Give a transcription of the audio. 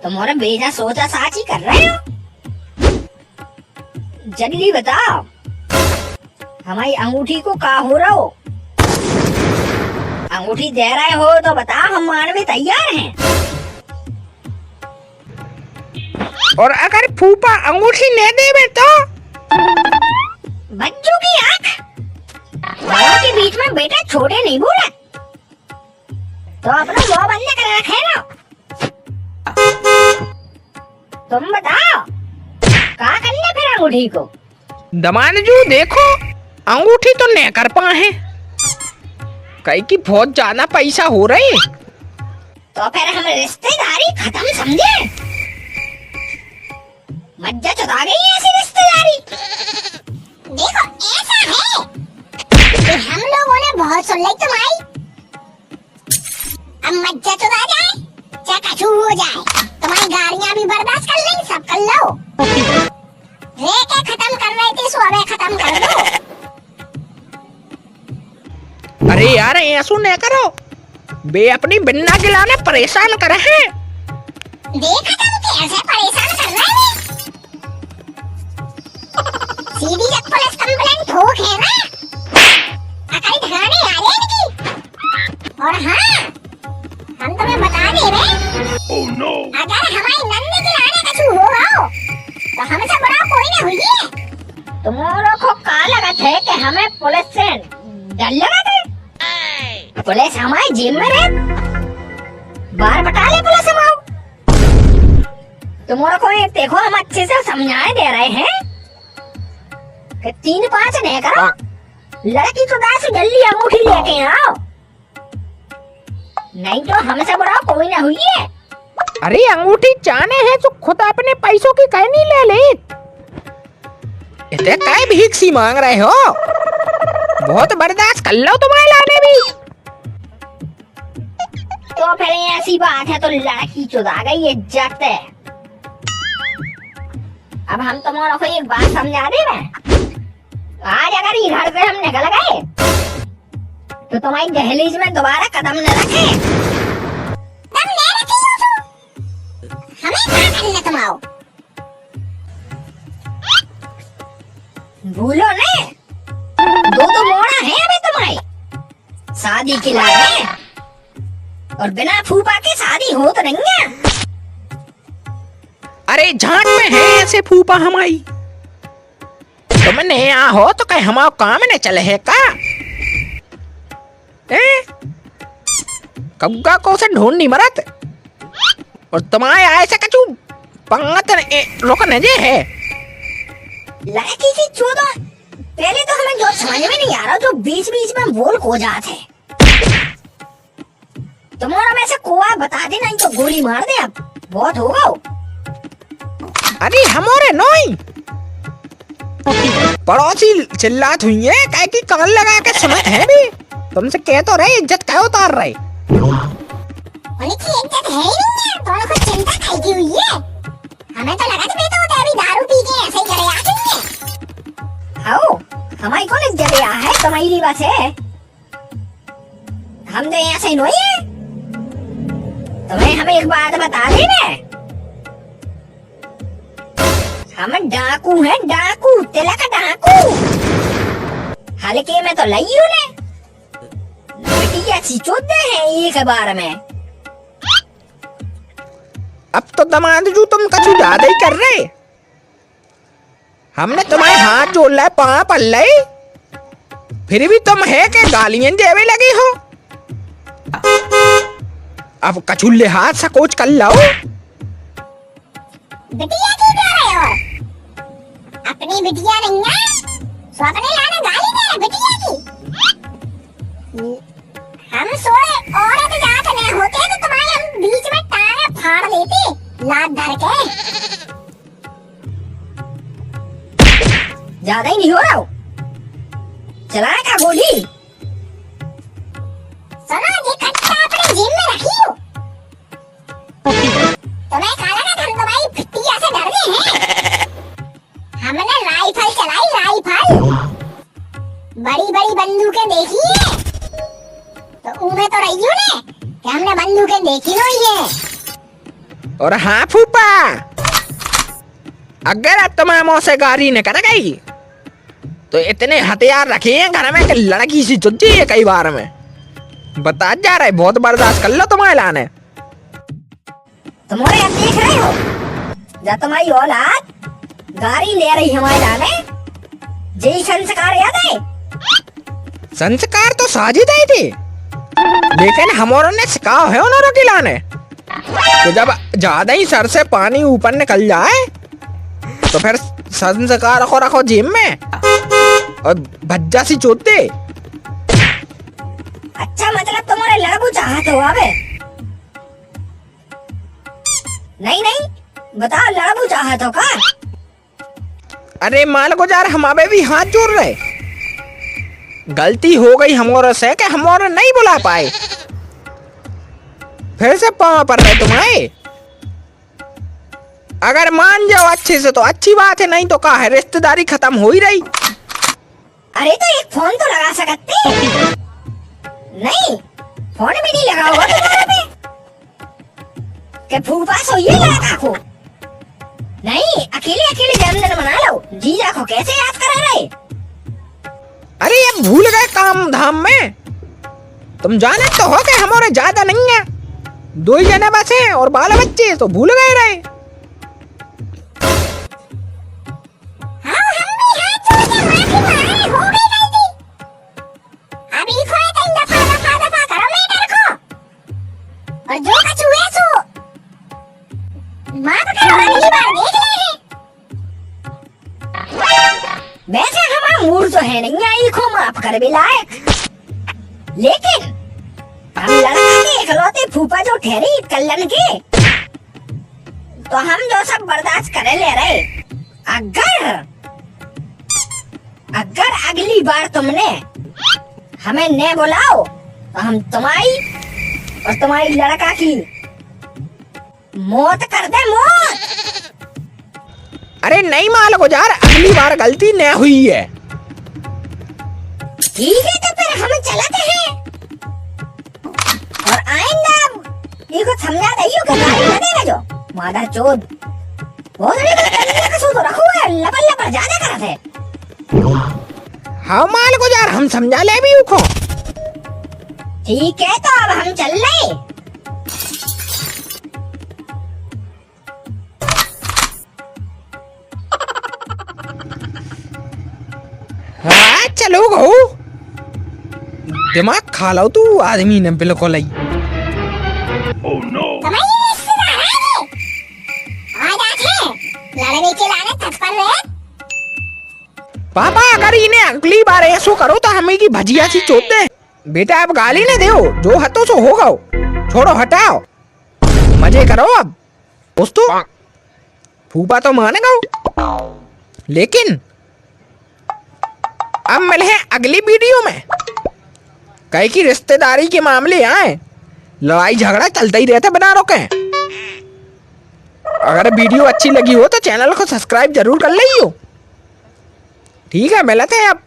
तुम्हारे बेजा सोचा साची कर रहे हो। जल्दी बताओ हमारी अंगूठी को का हो रहा हो। अंगूठी दे रहे हो तो बताओ, हम मानने में तैयार हैं। और अगर फूफा अंगूठी न देवे तो बच्चों की आंख बड़ों के बीच में बेटा छोटे नहीं बोला तो अपना मुंह बंद कर रखे ना। तुम बताओ क्या करना फिर अंगूठी को। दमानजू देखो अंगूठी तो न कर पाए, कई की बहुत ज्यादा पैसा हो रहे। तो फिर हम रिश्तेदारी खत्म समझे। मज्जा चुरा गई है ऐसी रिश्तेदारी। देखो ऐसा है कि हम लोगों ने बहुत सुन ली तुम्हारी। अब मज्जा चुरा जाए चाहे कछु हो जाए, तुम्हारी गाड़ियां भी बर्दाश्त कर लेंगे, सब कर लो। रेके खत्म कर रहे थे सो अब खत्म कर दो। अरे यार ऐसू न करो, बे अपनी बिन्ना गिलाने परेशान करे हैं। देखा तुम कैसे परेशान कर रहे हैं। सीधी जब पुलिस कंप्लेंट ठोक है ना, अकल ठिकाने आ जाए इनकी। और हाँ हम तुम्हें बता दे रहे, अगर हमारी नन्ही की लाने कछु होगा तो हमसे बड़ा कोई न हुई है। तुम्हारों को का लगत है कि हमें पुलिस से डर लगत है। पुलिस हमारी जेब में रहे, बार बता ले पुलिस हमारो। तुम्हारों को एक देखो हम अच्छे से समझाए दे रहे हैं कि 3-5 नहीं करो, लड़की को 10 जल्दी अंगूठी लेके आओ, नहीं तो हमसे बड़ा कोई ना हुई है। अरे अंगूठी चाहने हैं तो खुद अपने पैसों की कहीं नहीं ले ले। इतने काय भीख सी मांग रहे हो, बहुत बर्दाश्त कर लो तुम्हारे लाने भी। तो फिर ऐसी बात है तो लड़की चुरा गई इज्जत है। अब हम तुम्हारों को एक बात समझा दे रहे, आज अगर ये घर से हम निकल गए तो तुम्हारी दहलीज में दोबारा कदम न रखे। तुम ले रखी हो तो हमें क्या करना तुम आओ। भूलो ने, दो मोड़ा है अभी तुम्हारी शादी के लाए, और बिना फूफा के शादी हो तो नहीं है। अरे झाट में है ऐसे फूफा हमारी, तुमने यहाँ हो तो कहीं हमारा काम न चले है का। कब्गा को से ढूंढ नहीं मरत, और तुम्हारे आए से कचू पंगत रोकने जे है। लड़की की चोदो, पहले तो हमें जो समझ में नहीं आ रहा, जो बीच बीच में बोल खो जाते। तुम्हारा में से कोई बता दे, नहीं तो गोली मार दे। अब बहुत होगा। अरे हमारे नोई पड़ोसी चिल्लात हुई है, काय की कान लगा के सुना है भी। तुमसे कह तो रहे इज्जत क्या उतार रहे। उनकी इज्जत है ही नहीं है, दोनों को चिंता खाई की हुई है। हमें तो लगा था तो अभी दारू पी के ऐसे ही करे आ गई। आओ हमारी कौन इज्जत है तुम्हारी बस है। हम तो ऐसे ही नहीं है। तुम्हें हमें एक बात बता दे मैं, हम डाकू हैं, डाकू, तिलक डाकू। हल्के में तो लइयो ने लड़कियां चिचोते हैं एक बार में। अब तो दमादजू तुम कछु ज्यादा ही कर रहे। हमने तुम्हारे हाथ जोड़ लाए, पाँव पल लाए, फिर भी तुम है के गालियां देवे लगी हो। अब कछु लिहाज से कोच कर लो। बिटिया की कह रहे हो? अपनी बिटिया नहीं है, सो अपने लाने गाली दे रहे बिटिया की। हम सोए औरत जात नहीं होते तो तुम्हारे हम बीच में टांगे फाड़ देते लात धर के। ज्यादा ही नहीं हो रहा हो, चलाए का गोली। सुनो ये कट्टा अपने जेब में रखी हो। तुम्हें कहा ना हम तुम्हारी बिटिया से डर गए हैं। हमने राइफल चलाई, राइफल। बड़ी बड़ी बंदूकें देखी है तो उम्मीद तो रही हो ने कि हमने बंदूकें देखी हुई है। और हाँ फूफा, अगर तुम्हारे मुँह से गाड़ी न कर गई तो इतने हथियार रखे हैं घर में कि लड़की सी चुच्ची है कई बार में। बता जा रहे बहुत बर्दाश्त कर लो तुम्हारे लाने। तुम्हारे अब देख रहे हो जब तुम्हारी औलाद गाड़ी ले रही हमारे लाने, यही संस्कार याद है? संस्कार तो साजिद ही थी, लेकिन हमारों ने सिखाओ है उन्होंने खिलाने तो जब ज्यादा ही सर से पानी ऊपर निकल जाए तो फिर संस्कार को रखो जेब में और भज्जा सी चोट दे। अच्छा मतलब तुम्हारे लड़बू चाहत हो अबे? नहीं बताओ, लड़बू चाहत हो का? अरे माल गुजार, हम अबे भी हाथ जोड़ रहे। गलती हो गई हमारे से कि हमारे नहीं बुला पाए, फिर से पाँव पर रहे तुम्हारे। अगर मान जाओ अच्छे से तो अच्छी बात है, नहीं तो क्या है, रिश्तेदारी खत्म हो ही रही। अरे तो एक फोन तो लगा सकते। नहीं, फोन भी नहीं लगा होगा तुम्हारे पे कि फूफा सो ये लड़का को। नहीं, अकेले अकेले जन्मदिन मना लो, जीजा को कैसे याद करा रहे? अरे ये भूल गए काम धाम में। तुम जाने तो हो कि हमारे ज्यादा नहीं है, 2 ही जने बस हैं और बाल बच्चे, तो भूल गए रहे। हाँ, हम भी हाथ जोड़ के माफी मांगे, हो गई गलती। अभी थोड़े दिन दफा करो मैटर को, और जो कुछ हुए सो माफ करो, अगली बार देख लेंगे। वैसे हमारा मूड तो है नहीं आई को माफ कर भी लायक, लेकिन हम लड़का के इकलौते फूफा जो ठहरी कल्लन के, तो हम जो सब बर्दाश्त करे ले रहे। अगर अगली बार तुमने हमें न बुलाओ तो हम तुम्हारी और तुम्हारी लड़का की मौत कर दे, मौत। अरे नहीं माल गुजार, अगली बार गलती न हुई है। ठीक है तो फिर हम चलते हैं, और आइंदा इनको समझा दइयो कि गाड़ी न देगा जो मादा चोद। बहुत बड़ी गलती का सूद रखो है, लपल ज्यादा करत है। हाँ माल गुजार, हम समझा ले भी उखो। ठीक है तो अब हम चल रहे। हाँ चलो गो, दिमाग खा लो तू आदमी ने बिल्कुल ही। पापा अगर इन्हें अगली बार ऐसो करो तो हमें की भजिया सी चोट दे। बेटा अब गाली न दो, जो हतो सो होगा, छोड़ो हटाओ, मजे करो। अब दोस्तों फूफा तो मानेगा, लेकिन अब मिले हैं अगली वीडियो में। कई की रिश्तेदारी के मामले आए, लड़ाई झगड़ा चलता ही रहता, बना रोके। अगर वीडियो अच्छी लगी हो तो चैनल को सब्सक्राइब जरूर कर लियो। ठीक है, मिलते हैं अब।